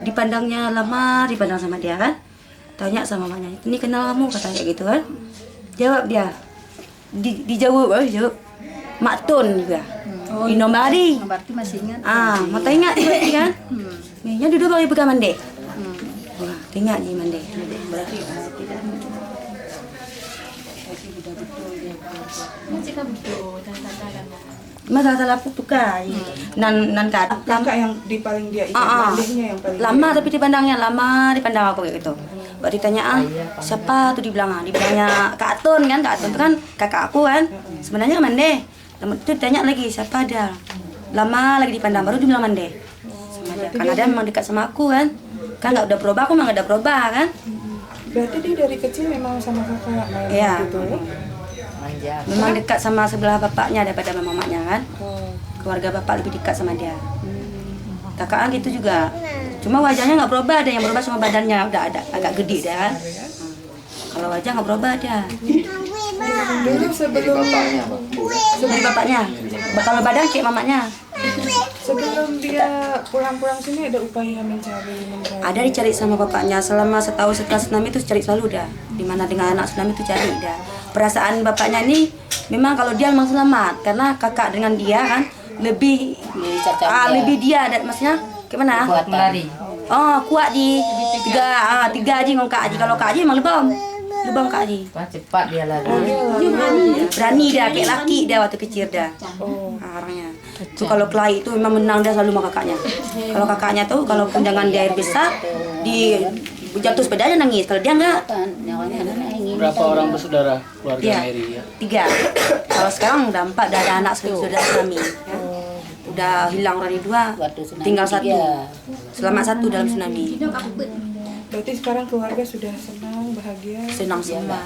Dipandangnya lama, dipandang sama dia kan. Tanya sama mamanya, ini kenal kamu, katanya gitu kan. Jawab dia, dijawab, jawab Maktun juga. Oh, Inomari. berarti masih ingat. Mata ingat berarti kan. Nya duduk pakai pegang mande. Wah, ingat nih mande. Berarti tidak. Masih kamu betul dan Masalah tukar. Nan kat. Kakak yang di paling dia ingat, mandinya yang paling Lama tapi dipandangnya, lama dipandang aku kayak gitu. Baru ditanya, siapa tuh dibilangnya Kak Atun kan, Kak Atun itu kan kakak aku kan. Sebenarnya Mande. Itu ditanya lagi, siapa dia? Lama lagi dipandang, baru dibilang Mande. Sama dia. Karena dia memang dekat sama aku kan. Kan nggak udah berubah, aku memang nggak ada berubah kan. Berarti dia dari kecil memang sama kakak main Iya. gitu. Memang dekat sama sebelah bapaknya daripada mamanya kan. Keluarga bapak lebih dekat sama dia. Kakak gitu juga. Cuma wajahnya nggak berubah, ada yang berubah cuma badannya udah ada agak gede dia kan. Kalau wajah nggak berubah dia. Dulu sebelum Dari bapaknya. Kalau badan kayak mamanya. sebelum dia pulang sini ada upaya mencari. Ada dicari sama bapaknya selama setahun setelah tsunami itu cari selalu dah. Dimana dengan anak tsunami itu cari dah. Perasaan bapaknya ini memang kalau dia memang selamat karena kakak dengan dia kan lebih dia ada maksudnya gimana? kuat lari. Oh kuat ji tiga ji ngomong Kak Haji. Kalau Kak Haji memang lebam Kak Haji. Wah, cepat dia lari. Berani dia kayak laki dia waktu kecil dah. Orangnya tuh kalau kelahi itu memang menang dia selalu sama kakaknya. Kalau kakaknya tuh kalau kunjangan di air besar di jatuh sepedanya nangis, kalau dia enggak. Berapa orang bersaudara keluarga Iya. Mary ya? 3. Kalau sekarang udah 4, udah ada anak sudah tsunami. Ya. Udah hilang orang 2, tinggal 1. Selamat 1 dalam tsunami. Berarti sekarang keluarga sudah senang, bahagia. Senang semua.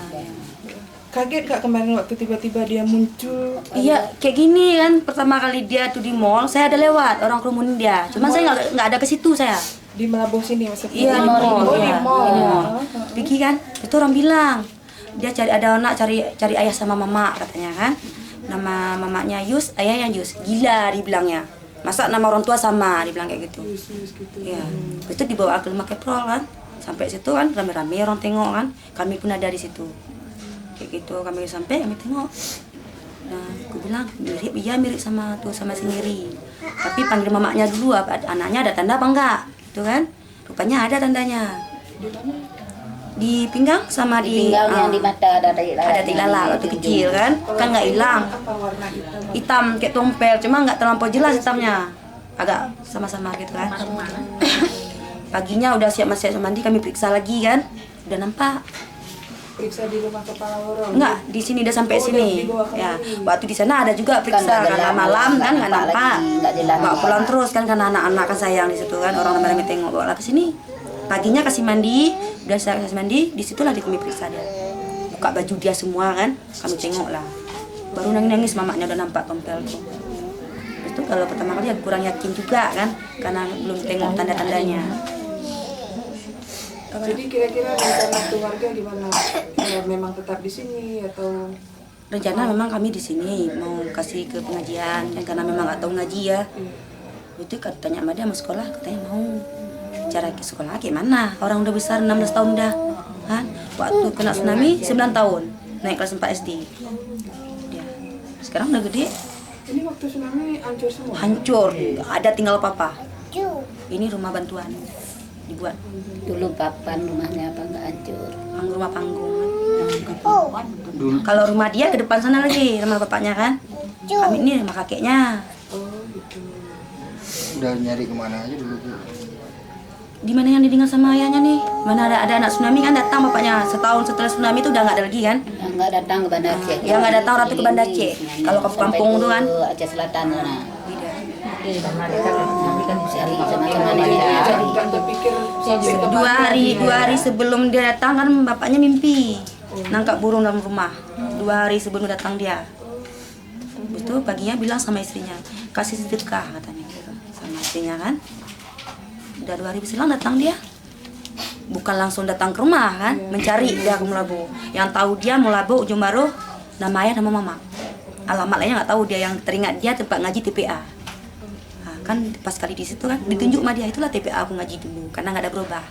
Kaget Kak kemarin waktu tiba-tiba dia muncul. Iya, kayak gini kan. Pertama kali dia tuh di mall, saya ada lewat orang kerumunin dia. Cuman saya nggak ada ke situ saya. Di Melabuh sini maksudnya. Iya, di mall. Oh, di Iya, mall. di mall. Pergi kan, itu orang bilang dia ada anak cari ayah sama mama katanya kan. Nama mamanya Yus, ayahnya Yus. Gila dibilangnya. Masa nama orang tua sama, dibilang kayak gitu. Iya. Itu dibawa ke rumah Keprol kan. Sampai situ kan rame-rame orang tengok kan. Kami pun ada di situ. Kayak gitu kami sampai kami tengok. Nah, aku bilang mirip sama sendiri. Tapi panggil mamanya dulu, anaknya ada tanda apa enggak? Itu kan. Rupanya ada tandanya. Di pinggang sama di Pinggangnya di mata ada tilalak waktu kecil kan nggak hilang, hitam kayak tompel, cuma nggak terlampau jelas hitamnya, agak sama-sama gitu kan. Paginya udah siap mandi, kami periksa lagi kan, udah nampak. Periksa di rumah kepala lorong. Enggak, di sini udah sampai sini. Ya, waktu di sana ada juga periksa karena malam kan nggak nampak. Bawa pulang terus kan karena anak-anak kan sayang di situ kan, orang ramai-ramai tengok, bawa lah ke sini. Paginya kasih mandi, udah saya kasih mandi, disitulah kami periksa dia. Buka baju dia semua kan, kami tengok lah. Baru nangis mamanya udah nampak tompel tuh. Itu kalau pertama kali ya kurang yakin juga kan, karena belum tengok tanda-tandanya. Jadi kira-kira rencana keluarga gimana? Ya, memang tetap di sini atau Rencana memang kami di sini mau kasih ke pengajian, dan karena memang nggak tahu ngaji ya. Itu katanya sama dia mau sekolah, katanya mau. Cara ke sekolah kayak mana? Orang udah besar 16 tahun dah. Kan? Waktu kena tsunami 9 tahun, naik kelas 4 SD. Dia. Sekarang udah gede, ini waktu tsunami hancur semua? hancur, nggak ada tinggal apa-apa. Ini rumah bantuan dibuat, Dulu papan rumahnya apa nggak hancur. rumah panggung. Kalau rumah dia ke depan sana lagi, rumah bapaknya kan. Kami ini rumah kakeknya. Oh gitu. Udah nyari kemana aja dulu Bu? Di mana yang ditinggal sama ayahnya nih? Mana ada anak tsunami kan datang bapaknya. Setahun setelah tsunami itu udah nggak ada lagi kan? Nggak datang ke Banda Aceh. Yang nggak datang Ratu ke Banda Aceh. Kalau ke kampung tuh kan. Aceh Selatan sana. Cari Nggak terpikir Dua hari sebelum dia datang kan bapaknya mimpi nangkap burung dalam rumah. 2 hari sebelum datang dia. Habis itu paginya bilang sama istrinya, kasih sedekah katanya gitu. Sama istrinya kan. Udah 2 hari berselang datang dia. Bukan langsung datang ke rumah kan, mencari dia ke Melabu. Yang tahu dia Melabu Ujung Baru, nama ayah nama mama. Alamat lainnya nggak tahu, dia yang teringat dia tempat ngaji TPA. Nah, Kan pas kali di situ kan ditunjuk sama dia, itulah TPA aku ngaji dulu karena nggak ada berubah.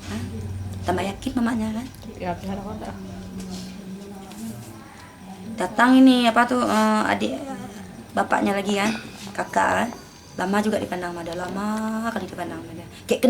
Hah? Tambah yakin mamanya kan. Datang ini apa tuh adik bapaknya lagi kan, kakak kan, lama juga dipandang sama dia, lama kali dipandang sama dia. Kayak